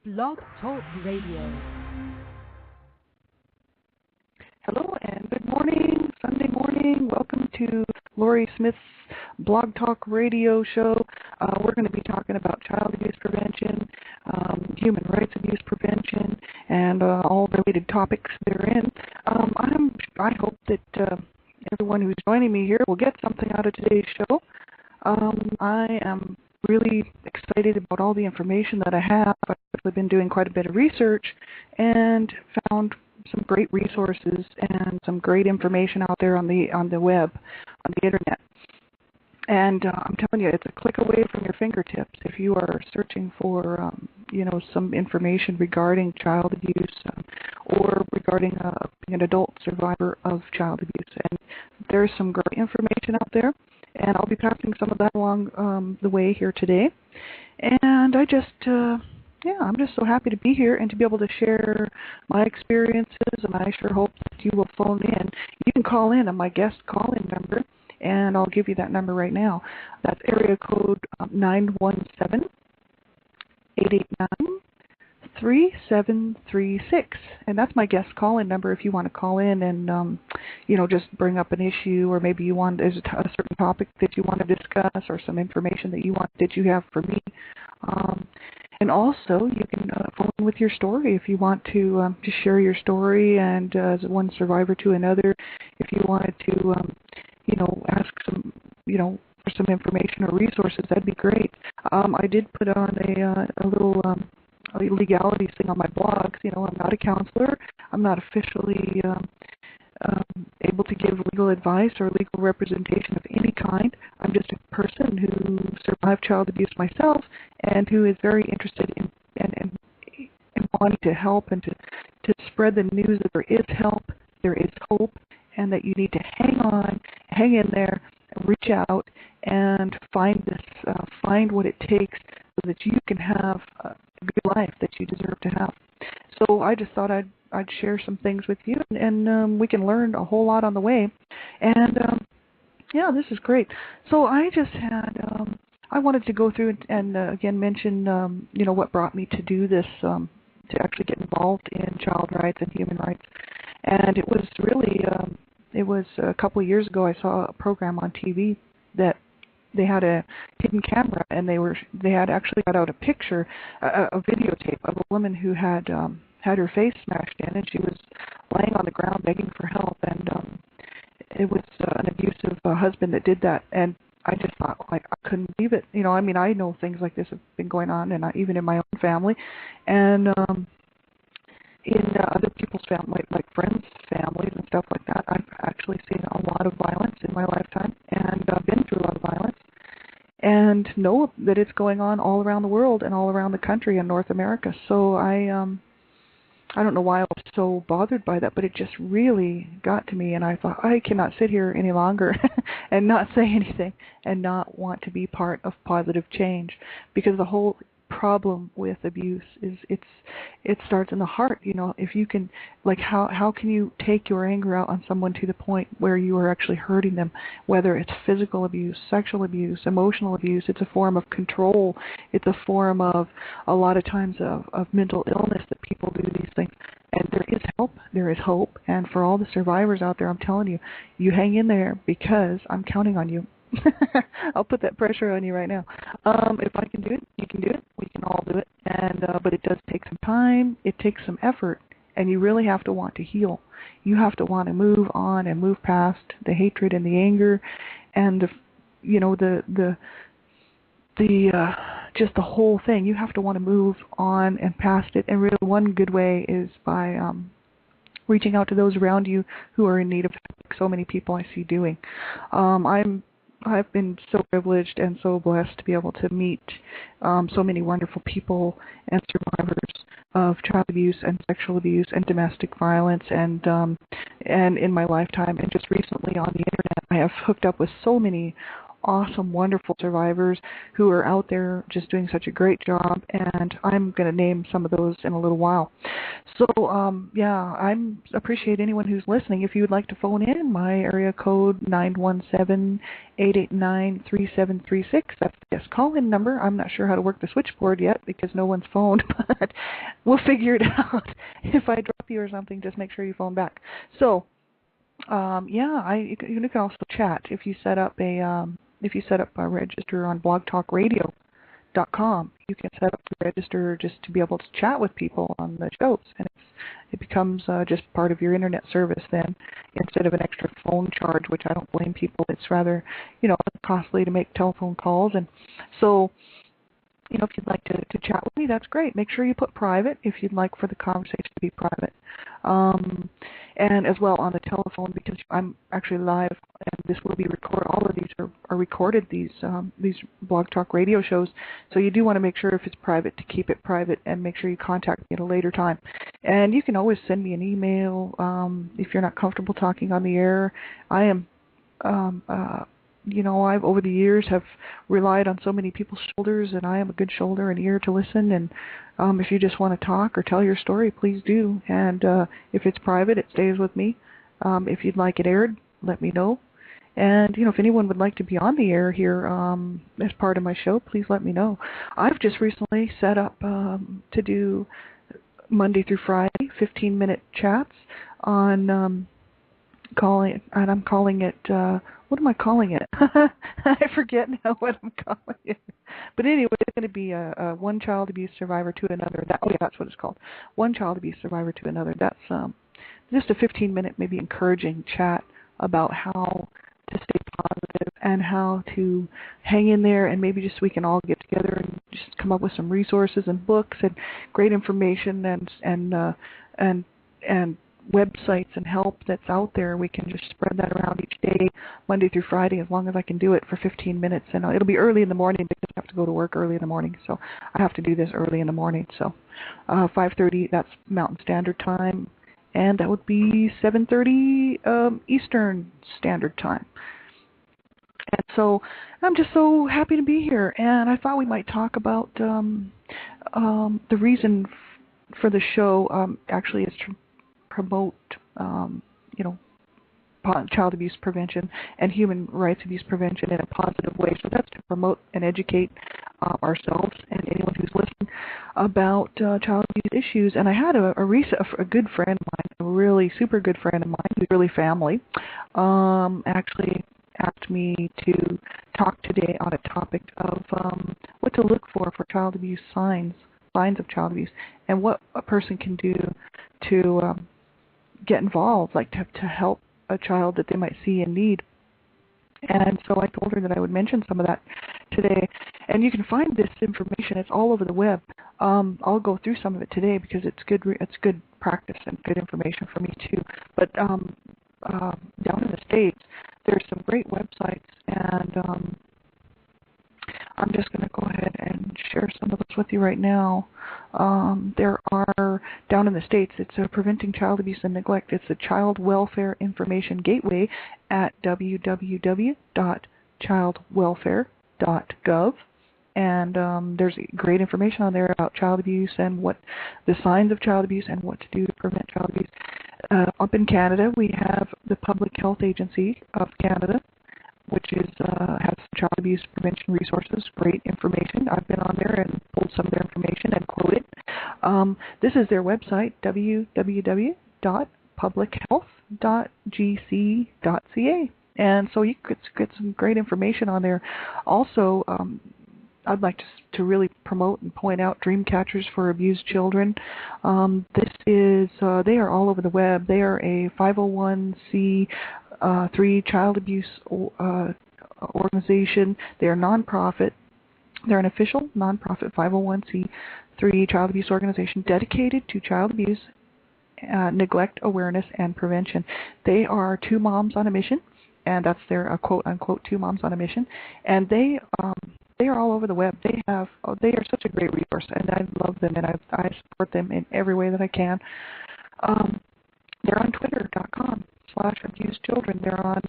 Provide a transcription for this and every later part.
Blog Talk Radio. Hello and good morning, Sunday morning. Welcome to Lori Smith's Blog Talk Radio show. We're going to be talking about child abuse prevention, human rights abuse prevention, and all related topics therein. I hope that everyone who's joining me here will get something out of today's show. I am really excited about all the information that I have. I've been doing quite a bit of research and found some great resources and some great information out there on the web, on the internet. And I'm telling you, it's a click away from your fingertips if you are searching for, some information regarding child abuse or regarding being an adult survivor of child abuse. And there's some great information out there, and I'll be passing some of that along the way here today. And I'm just so happy to be here and to be able to share my experiences, and I sure hope that you will phone in. You can call in on my guest call-in number, and I'll give you that number right now. That's area code 917-889-3736, and that's my guest call-in number if you want to call in and just bring up an issue, or maybe there's a certain topic that you want to discuss, or some information that you have for me. And also, you can phone in with your story if you want to share your story, and as one survivor to another, if you wanted to, ask some, for some information or resources, that'd be great. I did put on a little legalities thing on my blog. I'm not a counselor. I'm not officially able to give legal advice or legal representation of any kind. I'm just a person who survived child abuse myself and who is very interested in wanting to help and to spread the news that there is help, there is hope, and that you need to hang in there, reach out, and find what it takes so that you can have a good life that you deserve to have. So I just thought I'd share some things with you, and we can learn a whole lot on the way. And this is great. So I just had I wanted to go through and again mention what brought me to do this, to actually get involved in child rights and human rights. And it was really it was a couple of years ago. I saw a program on TV that they had a hidden camera, and they had actually got out a picture, a videotape of a woman who had her face smashed in, and she was laying on the ground begging for help, and it was an abusive husband that did that. And I just thought, I couldn't believe it. I know things like this have been going on, and even in my own family, and in other people's family, like friends' families and stuff like that. I've actually seen a lot of violence in my lifetime, and been through a lot of violence, and know that it's going on all around the world and all around the country in North America. So I don't know why I was so bothered by that, but it just really got to me, and I thought, I cannot sit here any longer and not say anything and not want to be part of positive change, because the whole problem with abuse is it starts in the heart. If you can, how can you take your anger out on someone to the point where you are actually hurting them, whether it's physical abuse, sexual abuse, emotional abuse. It's a form of control. It's a form of, a lot of times, of mental illness that people do these things. And there is help, there is hope, and for all the survivors out there, I'm telling you, you hang in there, because I'm counting on you. I'll put that pressure on you right now. If I can do it, you can do it. We can all do it. And but it does take some time. It takes some effort, and you really have to want to heal. You have to want to move on and move past the hatred and the anger, and just the whole thing. You have to want to move on and past it. And really, one good way is by reaching out to those around you who are in need of help, like so many people I see doing. I've been so privileged and so blessed to be able to meet so many wonderful people and survivors of child abuse and sexual abuse and domestic violence, and in my lifetime, and just recently on the internet, I have hooked up with so many awesome, wonderful survivors who are out there just doing such a great job, and I'm going to name some of those in a little while. So, I appreciate anyone who's listening. If you would like to phone in, my area code 917-889-3736. That's the call-in number. I'm not sure how to work the switchboard yet because no one's phoned, but we'll figure it out. If I drop you or something, just make sure you phone back. So, you can also chat if you set up a register on blogtalkradio.com. You can set up to register just to be able to chat with people on the shows, and it becomes just part of your internet service then, instead of an extra phone charge, which I don't blame people. It's rather, costly to make telephone calls, and so. If you'd like to chat with me, that's great. Make sure you put private if you'd like for the conversation to be private. And as well on the telephone, because I'm actually live and this will be recorded. All of these are recorded, these Blog Talk Radio shows. So you do want to make sure if it's private to keep it private and make sure you contact me at a later time. And you can always send me an email if you're not comfortable talking on the air. I am I've over the years have relied on so many people's shoulders, and I am a good shoulder and ear to listen. And if you just want to talk or tell your story, please do. And if it's private, it stays with me. If you'd like it aired, let me know. And if anyone would like to be on the air here as part of my show, please let me know. I've just recently set up to do Monday through Friday 15-minute chats on I'm calling it. What am I calling it? I forget now what I'm calling it. But anyway, it's going to be a one child abuse survivor to another. That's what it's called. One child abuse survivor to another. That's just a 15-minute, maybe encouraging chat about how to stay positive and how to hang in there, and maybe just we can all get together and just come up with some resources and books and great information and websites and help that's out there. We can just spread that around each day, Monday through Friday, as long as I can do it for 15 minutes. And it'll be early in the morning because I have to go to work early in the morning. So I have to do this early in the morning. So 5:30, that's Mountain Standard Time. And that would be 7:30 Eastern Standard Time. And so I'm just so happy to be here. And I thought we might talk about the reason for the show actually is to promote, child abuse prevention and human rights abuse prevention in a positive way. So that's to promote and educate ourselves and anyone who's listening about child abuse issues. And I had a good friend of mine, a really super good friend of mine, who's really family, actually asked me to talk today on a topic of what to look for child abuse signs of child abuse, and what a person can do to get involved, like to help a child that they might see in need. And so I told her that I would mention some of that today. And you can find this information. It's all over the web. I'll go through some of it today because it's good practice and good information for me too. But down in the States, there's some great websites, and I'm just going to go ahead and share some of those with you right now. There are, down in the States, it's Preventing Child Abuse and Neglect. It's the Child Welfare Information Gateway at www.childwelfare.gov. And there's great information on there about child abuse and what the signs of child abuse and what to do to prevent child abuse. Up in Canada, we have the Public Health Agency of Canada, which is has child abuse prevention resources, great information. I've been on there and pulled some of their information and quoted. This is their website, www.publichealth.gc.ca. And so you could get some great information on there. Also, I'd like to really promote and point out Dream Catchers for Abused Children. This is, they are all over the web. They are a 501c3 child abuse organization. They are nonprofit. They're an official nonprofit 501c3 child abuse organization dedicated to child abuse, neglect, awareness, and prevention. They are two moms on a mission, and that's their quote-unquote two moms on a mission. And they are all over the web. They are such a great resource, and I love them, and I support them in every way that I can. They're on Twitter.com. /abusedchildren. They're on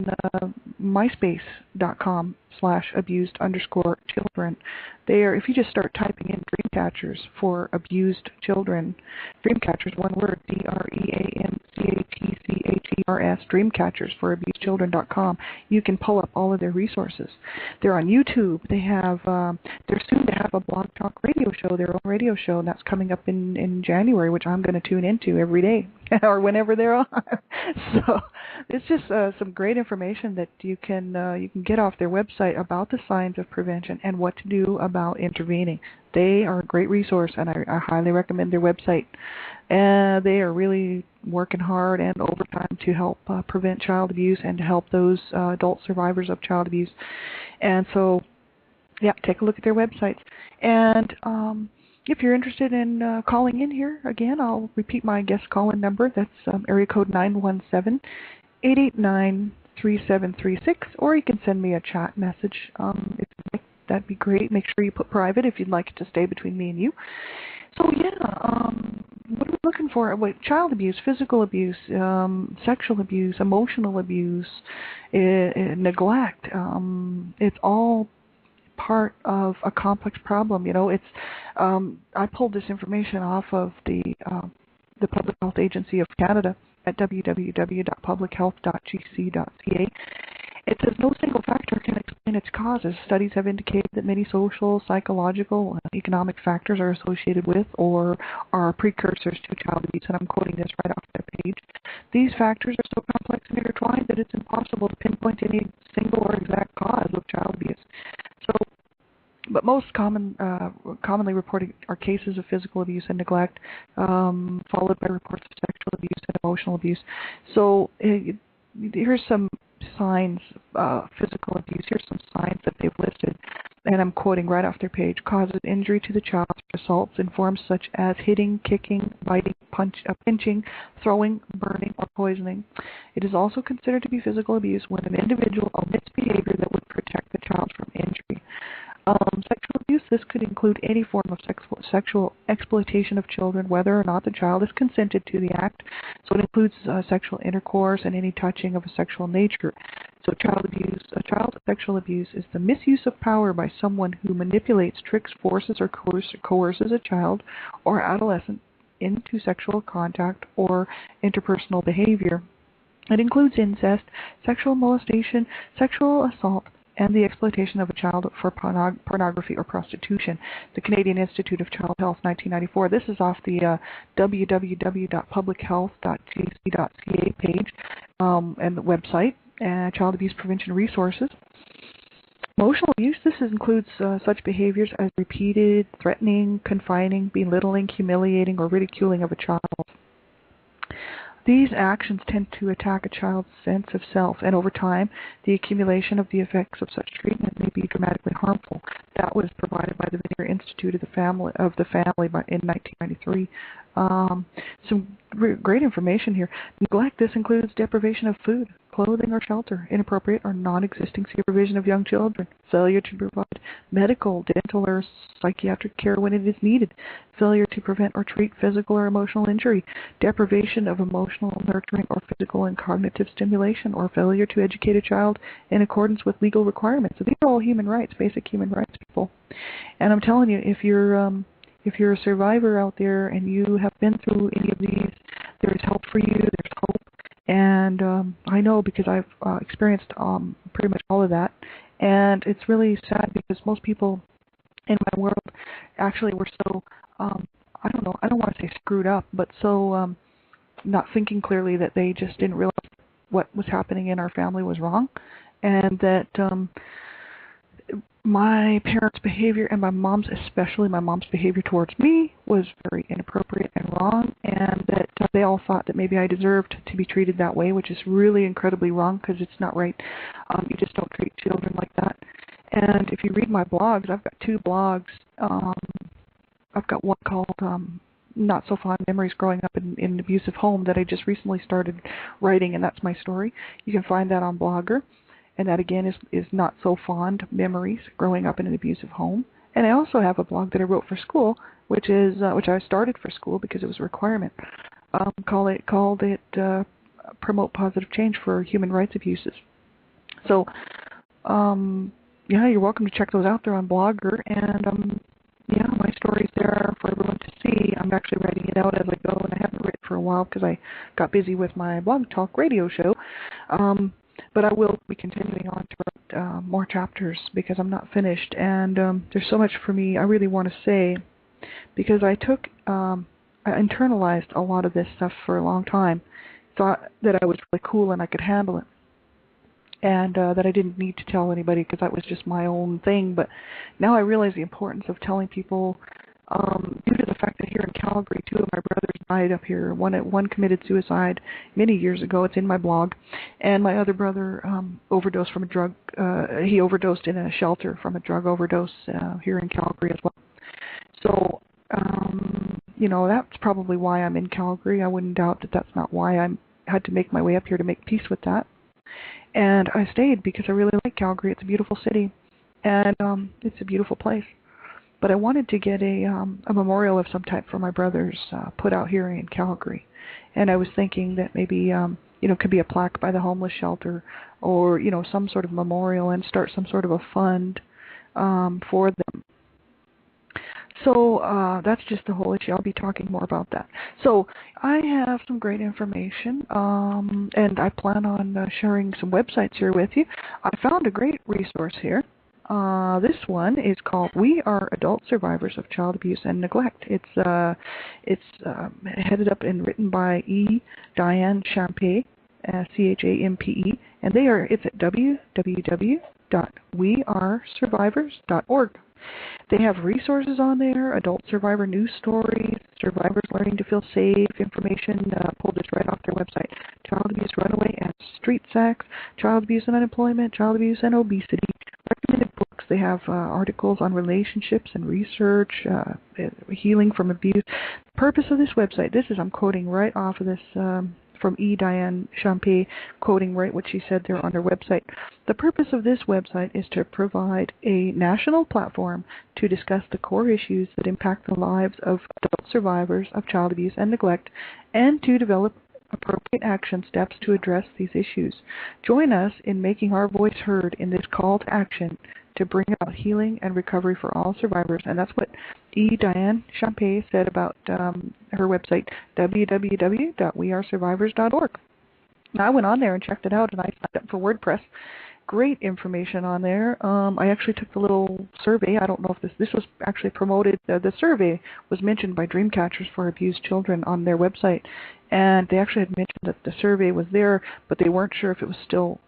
myspace.com/abused_children. If you just start typing in Dreamcatchers for abused children, Dreamcatchers, one word, DREAMCATCHERS, Dreamcatchers for abused_children.com, you can pull up all of their resources. They're on YouTube. They're soon to have a Blog Talk radio show, their own radio show, and that's coming up in January, which I'm going to tune into every day or whenever they're on. So it's just some great information that you can get off their website about the signs of prevention and what to do about intervening. They are a great resource, and I highly recommend their website. They are really working hard and overtime to help prevent child abuse and to help those adult survivors of child abuse. And so, yeah, take a look at their websites. And if you're interested in calling in here, again, I'll repeat my guest call-in number. That's area code 917-889-3736, or you can send me a chat message. If you'd like, that'd be great. Make sure you put private if you'd like it to stay between me and you. So, yeah, what are we looking for? Child abuse, physical abuse, sexual abuse, emotional abuse, neglect. It's all part of a complex problem. It's I pulled this information off of the Public Health Agency of Canada at www.publichealth.gc.ca. It says no single factor can explain its causes. Studies have indicated that many social, psychological, and economic factors are associated with or are precursors to child abuse, and I'm quoting this right off their page. These factors are so complex and intertwined that it's impossible to pinpoint any single or exact cause of child abuse. But most commonly reported are cases of physical abuse and neglect, followed by reports of sexual abuse and emotional abuse. So here's some signs, physical abuse. Here's some signs that they've listed, and I'm quoting right off their page. Causes injury to the child, assaults in forms such as hitting, kicking, biting, pinching, throwing, burning, or poisoning. It is also considered to be physical abuse when an individual omits behavior that would protect the child from injury. Sexual abuse, this could include any form of sexual exploitation of children, whether or not the child has consented to the act. So it includes sexual intercourse and any touching of a sexual nature. So child sexual abuse is the misuse of power by someone who manipulates, tricks, forces, or coerces a child or adolescent into sexual contact or interpersonal behavior. It includes incest, sexual molestation, sexual assault, and the exploitation of a child for pornography or prostitution. The Canadian Institute of Child Health, 1994. This is off the www.publichealth.gc.ca page and the website, Child Abuse Prevention Resources. Emotional abuse, this includes such behaviors as repeated, threatening, confining, belittling, humiliating, or ridiculing of a child. These actions tend to attack a child's sense of self, and over time, the accumulation of the effects of such treatment may be dramatically harmful. That was provided by the Vanier Institute of the Family in 1993. Some great information here. Neglect, this includes deprivation of food, clothing, or shelter, inappropriate or non-existing supervision of young children, failure to provide medical, dental, or psychiatric care when it is needed, failure to prevent or treat physical or emotional injury, deprivation of emotional, nurturing, or physical and cognitive stimulation, or failure to educate a child in accordance with legal requirements. So these are all human rights, basic human rights, people. And I'm telling you, if you're a survivor out there and you have been through any of these, there's help for you, there's hope. And I know because I've experienced pretty much all of that. And it's really sad because most people in my world actually were so, I don't want to say screwed up, but so not thinking clearly that they just didn't realize what was happening in our family was wrong. And that my parents' behavior, and especially my mom's behavior towards me, was very inappropriate and wrong, and that they all thought that maybe I deserved to be treated that way, which is really incredibly wrong because it's not right. You just don't treat children like that. And if you read my blogs, I've got 2 blogs. I've got one called Not So Fond Memories Growing Up in an Abusive Home that I just recently started writing, and that's my story. You can find that on Blogger. And that, again, is Not So Fond Memories Growing Up in an Abusive Home. And I also have a blog that I wrote for school, which I started for school because it was a requirement. Called it promote positive change for human rights abuses. So, yeah, you're welcome to check those out. They're on Blogger, and yeah, my story's there for everyone to see. I'm actually writing it out as I go, and I haven't written for a while because I got busy with my Blog Talk radio show. But I will be continuing on to write more chapters because I'm not finished, and there's so much for me I really want to say, because I internalized a lot of this stuff for a long time, thought that I was really cool and I could handle it, and that I didn't need to tell anybody because that was just my own thing. But now I realize the importance of telling people, due to the fact that here in Calgary, 2 of my brothers died up here. One committed suicide many years ago. It's in my blog. And my other brother overdosed from a drug. He overdosed in a shelter from a drug overdose here in Calgary as well. So, that's probably why I'm in Calgary. I wouldn't doubt that that's not why I had to make my way up here to make peace with that. And I stayed because I really like Calgary. It's a beautiful city, and it's a beautiful place. But I wanted to get a memorial of some type for my brothers put out here in Calgary. And I was thinking that maybe, could be a plaque by the homeless shelter, or, some sort of memorial, and start some sort of a fund for them. So that's just the whole issue. I'll be talking more about that. So I have some great information, and I plan on sharing some websites here with you. I found a great resource here. This one is called "We Are Adult Survivors of Child Abuse and Neglect." It's headed up and written by E. Diane Champe, CHAMPE, and it's at www.wearesurvivors.org. They have resources on there, adult survivor news stories, survivors learning to feel safe, information pulled just right off their website, child abuse, runaway, and street sex, child abuse and unemployment, child abuse and obesity, recommended books. They have articles on relationships and research, healing from abuse. The purpose of this website, I'm quoting right off of this from E. Diane Champe, quoting right what she said there on her website. The purpose of this website is to provide a national platform to discuss the core issues that impact the lives of adult survivors of child abuse and neglect, and to develop appropriate action steps to address these issues. Join us in making our voice heard in this call to action to bring about healing and recovery for all survivors. And that's what E. Diane Champe said about her website, www.wearesurvivors.org. Now, I went on there and checked it out, and I signed up for WordPress. Great information on there. I actually took the little survey. I don't know if this was actually promoted. The survey was mentioned by Dreamcatchers for Abused Children on their website, and they actually had mentioned that the survey was there, but they weren't sure if it was still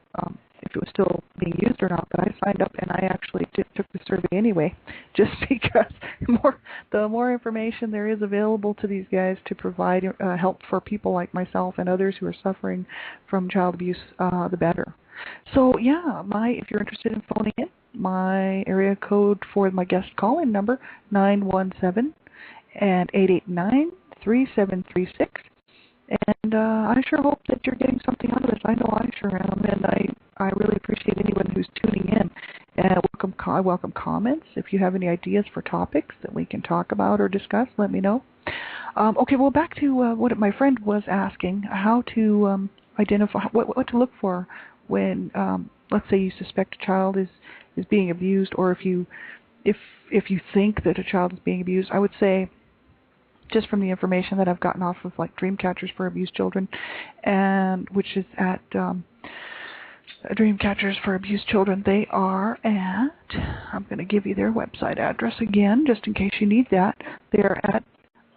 being used or not. But I signed up, and I actually took the survey anyway, just because the more information there is available to these guys to provide help for people like myself and others who are suffering from child abuse, the better. So yeah, if you're interested in phoning in, my area code for my guest call-in number, 917 and 889-3736. And I sure hope that you're getting something out of this. I know I sure am, and I really appreciate anyone who's tuning in. And I welcome comments. If you have any ideas for topics that we can talk about or discuss, let me know. Okay, well, back to what my friend was asking, how to identify, what to look for when, let's say, you suspect a child is being abused, or if you think that a child is being abused. I would say, just from the information that I've gotten off of like Dreamcatchers for Abused Children, and which is at Dreamcatchers for Abused Children, they are at, I'm going to give you their website address again, just in case you need that. They're at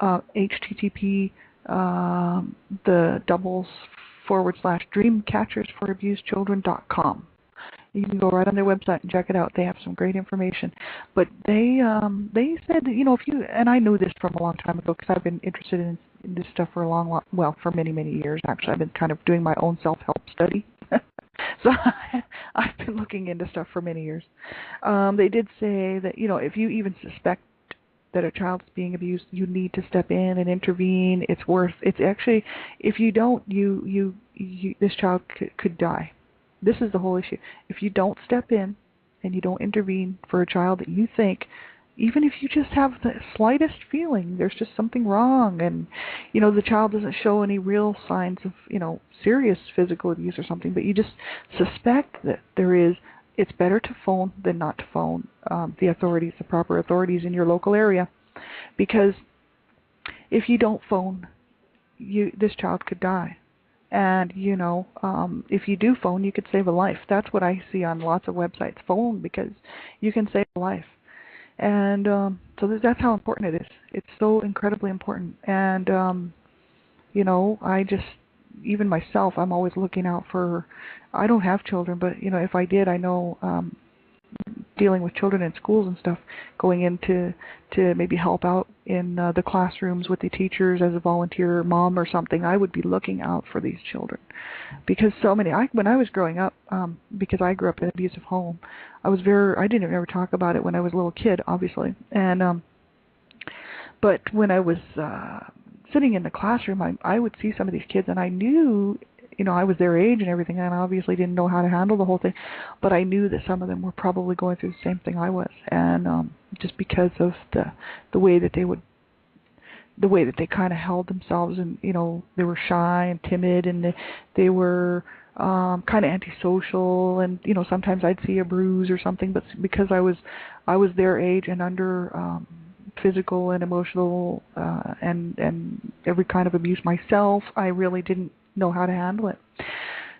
http://dreamcatchersforabusedchildren.com. You can go right on their website and check it out. They have some great information. But they said that, if you, and I knew this from a long time ago because I've been interested in this stuff for for many, many years actually. I've been kind of doing my own self-help study. So I've been looking into stuff for many years. They did say that, if you even suspect that a child's being abused, you need to step in and intervene. It's actually, if you don't, this child could die. This is the whole issue. If you don't step in and you don't intervene for a child that you think even if you just have the slightest feeling there's just something wrong, and the child doesn't show any real signs of serious physical abuse or something, but you just suspect that there is, it's better to phone than not to phone the proper authorities in your local area, because if you don't phone, this child could die. And, if you do phone, you could save a life. That's what I see on lots of websites. Phone, because you can save a life. And so that's how important it is. It's so incredibly important. And, I just, even myself, I'm always looking out for, I don't have children, but, if I did, I know dealing with children in schools and stuff, going in to maybe help out in the classrooms with the teachers as a volunteer mom or something, I would be looking out for these children. Because so many, when I was growing up, because I grew up in an abusive home, I didn't ever talk about it when I was a little kid, obviously. And but when I was sitting in the classroom, I would see some of these kids, and I knew, I was their age and everything, and I obviously didn't know how to handle the whole thing, but I knew that some of them were probably going through the same thing I was, and just because of the way that they kind of held themselves, and they were shy and timid, and they were kind of antisocial, and sometimes I'd see a bruise or something, but because I was their age and under physical and emotional and every kind of abuse myself, I really didn't know how to handle it.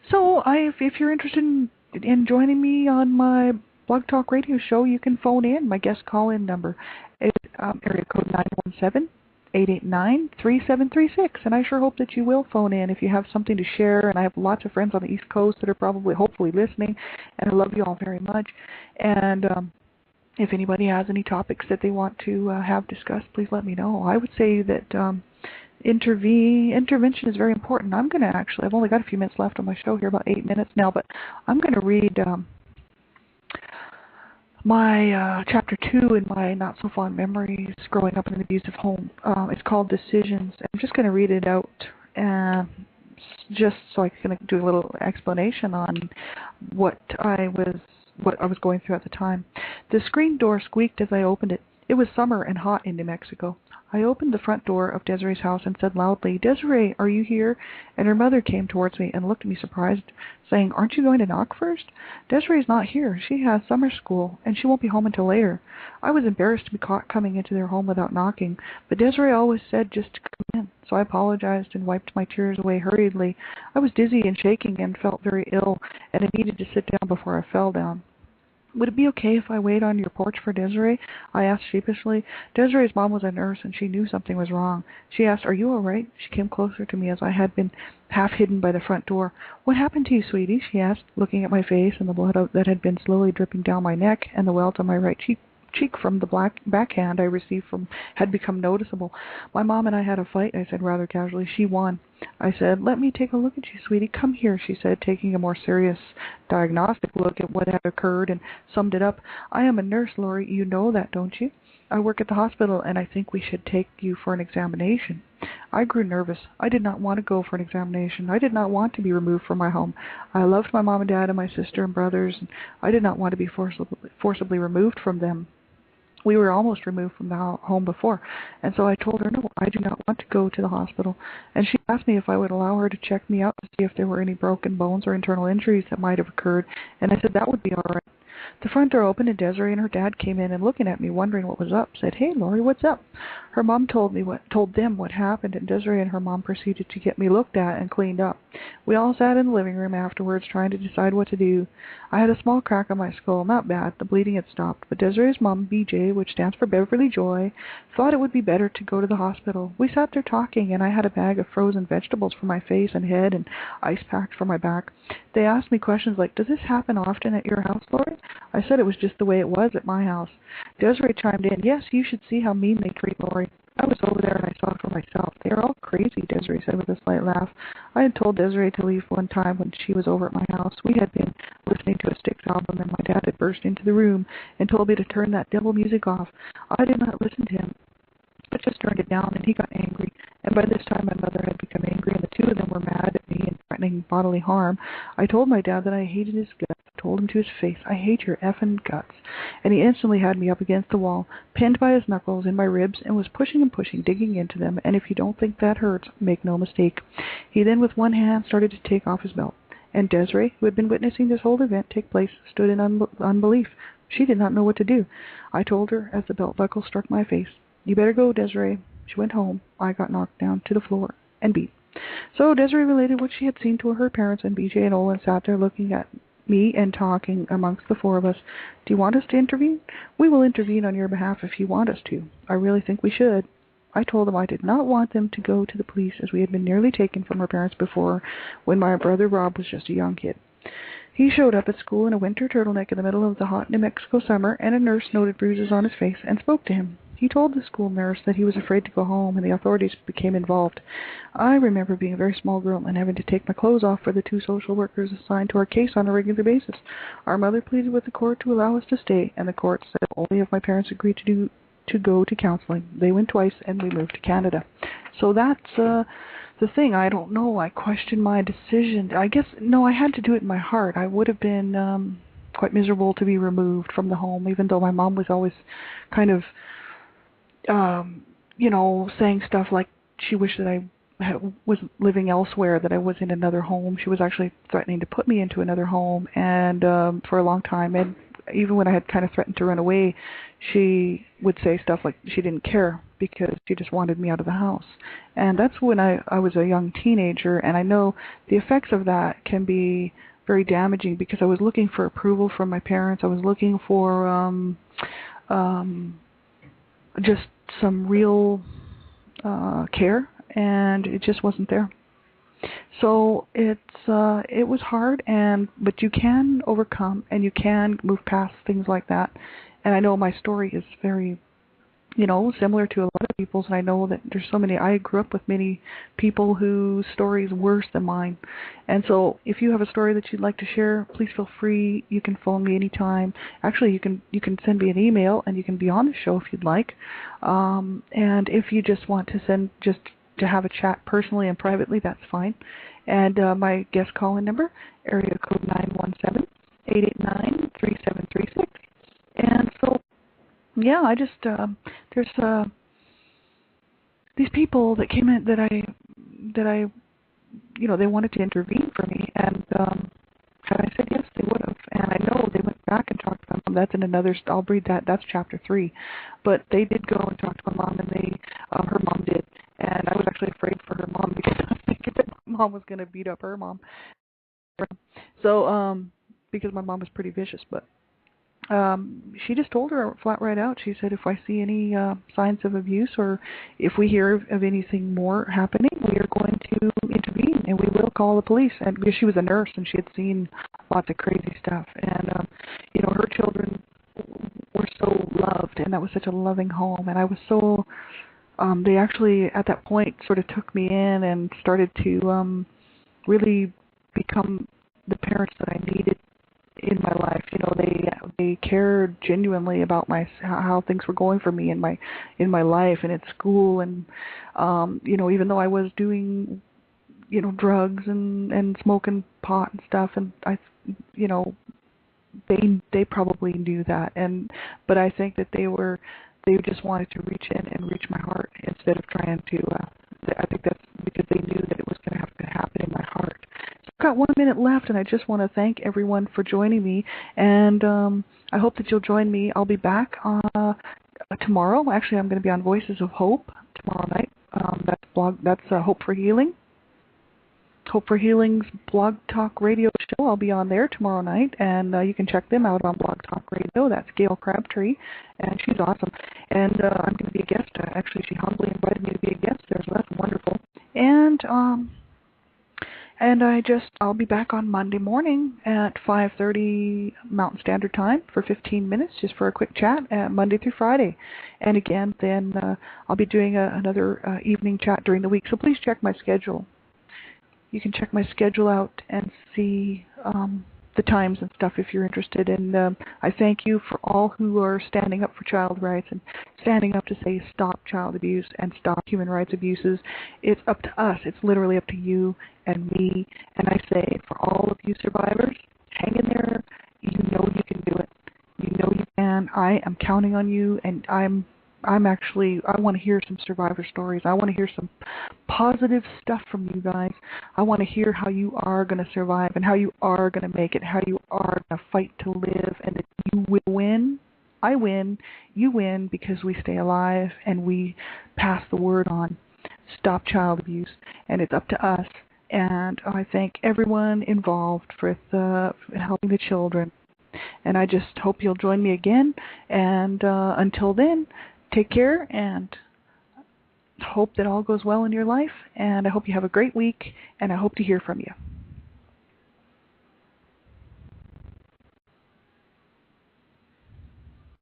So if you're interested in joining me on my Blog Talk Radio show, you can phone in. My guest call-in number is area code 917-889-3736, and I sure hope that you will phone in if you have something to share. And I have lots of friends on the East Coast that are hopefully listening, and I love you all very much. And if anybody has any topics that they want to have discussed, please let me know. I would say that intervention is very important. I'm going to I've only got a few minutes left on my show here, about 8 minutes now, but I'm going to read my chapter 2 in my Not So Fond Memories Growing Up in an Abusive Home. It's called Decisions. I'm just going to read it out just so I can do a little explanation on what I was going through at the time. The screen door squeaked as I opened it. It was summer and hot in New Mexico. I opened the front door of Desiree's house and said loudly, "Desiree, are you here?" And her mother came towards me and looked at me surprised, saying, "Aren't you going to knock first?" "Desiree's not here. She has summer school, and she won't be home until later." I was embarrassed to be caught coming into their home without knocking, but Desiree always said just to come in, so I apologized and wiped my tears away hurriedly. I was dizzy and shaking and felt very ill, and I needed to sit down before I fell down. "Would it be okay if I wait on your porch for Desiree?" I asked sheepishly. Desiree's mom was a nurse, and she knew something was wrong. She asked, "Are you all right?" She came closer to me as I had been half hidden by the front door. "What happened to you, sweetie?" she asked, looking at my face and the blood that had been slowly dripping down my neck, and the welt on my right cheek from the backhand I received had become noticeable. "My mom and I had a fight," I said rather casually. "She won." I said, "Let me take a look at you, sweetie. Come here," she said, taking a more serious diagnostic look at what had occurred, and summed it up. "I am a nurse, Lori. You know that, don't you? I work at the hospital, and I think we should take you for an examination." I grew nervous. I did not want to go for an examination. I did not want to be removed from my home. I loved my mom and dad and my sister and brothers, and I did not want to be forcibly removed from them. We were almost removed from the home before, and so I told her, "No, I do not want to go to the hospital." And she asked me if I would allow her to check me out to see if there were any broken bones or internal injuries that might have occurred, and I said that would be all right. The front door opened, and Desiree and her dad came in, and looking at me, wondering what was up, said, "Hey, Lori, what's up?" Her mom told them what happened, and Desiree and her mom proceeded to get me looked at and cleaned up. We all sat in the living room afterwards, trying to decide what to do. I had a small crack on my skull, not bad. The bleeding had stopped, but Desiree's mom, BJ, which stands for Beverly Joy, thought it would be better to go to the hospital. We sat there talking, and I had a bag of frozen vegetables for my face and head and ice packs for my back. They asked me questions like, "Does this happen often at your house, Lori?" I said it was just the way it was at my house. Desiree chimed in, "Yes, you should see how mean they treat Lori." I was over there and I saw for myself. "They are all crazy," Desiree said with a slight laugh. I had told Desiree to leave one time when she was over at my house. We had been listening to a Styx album, and my dad had burst into the room and told me to turn that devil music off. I did not listen to him, but just turned it down, and he got angry. And by this time my mother had become angry, and the two of them were mad at me and threatening bodily harm. I told my dad that I hated his guts. I told him to his face, "I hate your effing guts." And he instantly had me up against the wall, pinned by his knuckles in my ribs, and was pushing and pushing, digging into them. And if you don't think that hurts, make no mistake. He then with one hand started to take off his belt. And Desiree, who had been witnessing this whole event take place, stood in unbelief. She did not know what to do. I told her as the belt buckle struck my face, "You better go, Desiree." She went home. I got knocked down to the floor and beat. So Desiree related what she had seen to her parents, and BJ and Olin sat there looking at me and talking amongst the four of us. "Do you want us to intervene?" "We will intervene on your behalf if you want us to. I really think we should." I told them I did not want them to go to the police, as we had been nearly taken from our parents before, when my brother Rob was just a young kid. He showed up at school in a winter turtleneck in the middle of the hot New Mexico summer, and a nurse noted bruises on his face and spoke to him. He told the school nurse that he was afraid to go home, and the authorities became involved. I remember being a very small girl and having to take my clothes off for the 2 social workers assigned to our case on a regular basis. Our mother pleaded with the court to allow us to stay, and the court said only if my parents agreed to go to counseling. They went twice, and we moved to Canada. So that's the thing. I don't know. I questioned my decision. I guess, no, I had to do it in my heart. I would have been quite miserable to be removed from the home, even though my mom was always kind of saying stuff like she wished that I was living elsewhere, that I was in another home. She was actually threatening to put me into another home, and for a long time. And even when I had kind of threatened to run away, she would say stuff like she didn't care because she just wanted me out of the house. And that's when I was a young teenager, and I know the effects of that can be very damaging because I was looking for approval from my parents. I was looking for just some real care, and it just wasn't there. So it was hard, but you can overcome and you can move past things like that. And I know my story is very, similar to a lot of people's, and I know that there's so many. I grew up with many people whose story is worse than mine. And so if you have a story that you'd like to share, please feel free. You can phone me anytime. Actually, you can send me an email, and you can be on the show if you'd like. And if you just want to to have a chat personally and privately, that's fine. And my guest call-in number, area code 917-889-3736. And so, yeah, I just, there's these people that came in that I, they wanted to intervene for me, and had I said yes, they would have. And I know they went back and talked to my mom. That's in another, I'll read that, that's chapter 3. But they did go and talk to my mom, and her mom did. And I was actually afraid for her mom because I was thinking that my mom was going to beat up her mom. So, because my mom was pretty vicious, but she just told her flat right out. She said, if I see any signs of abuse, or if we hear of anything more happening, we are going to intervene, and we will call the police. And because she was a nurse and she had seen lots of crazy stuff, and her children were so loved, and that was such a loving home, and I was so. They actually, at that point, sort of took me in and started to really become the parents that I needed in my life. They cared genuinely about how things were going for me in my life and at school, and even though I was doing drugs and smoking pot and stuff, and they probably knew that, but I think that they just wanted to reach in and reach my heart instead of trying to. I think that's because they knew that it was going to have to happen in my heart. So I've got 1 minute left, and I just want to thank everyone for joining me. And I hope that you'll join me. I'll be back tomorrow. Actually, I'm going to be on Voices of Hope tomorrow night. That's Hope for Healing. Hope for Healing's Blog Talk Radio show. I'll be on there tomorrow night, and you can check them out on Blog Talk Radio. That's Gail Crabtree, and she's awesome. And I'm going to be a guest. Actually, she humbly invited me to be a guest there, so that's wonderful. And I'll be back on Monday morning at 5:30 Mountain Standard Time for 15 minutes, just for a quick chat, Monday through Friday. And again, then I'll be doing another evening chat during the week. So please check my schedule. You can check my schedule out and see the times and stuff if you're interested. And I thank you for all who are standing up for child rights and standing up to say stop child abuse and stop human rights abuses. It's up to us. It's literally up to you and me. And I say for all of you survivors, hang in there You know you can do it. You know you can. I am counting on you, and I want to hear some survivor stories. I want to hear some positive stuff from you guys. I want to hear how you are going to survive and how you are going to make it, how you are going to fight to live, and that you will win. I win, you win, because we stay alive and we pass the word on. Stop child abuse, and it's up to us. And I thank everyone involved for helping the children. And I just hope you'll join me again. And until then, take care and hope that all goes well in your life. And I hope you have a great week, and I hope to hear from you.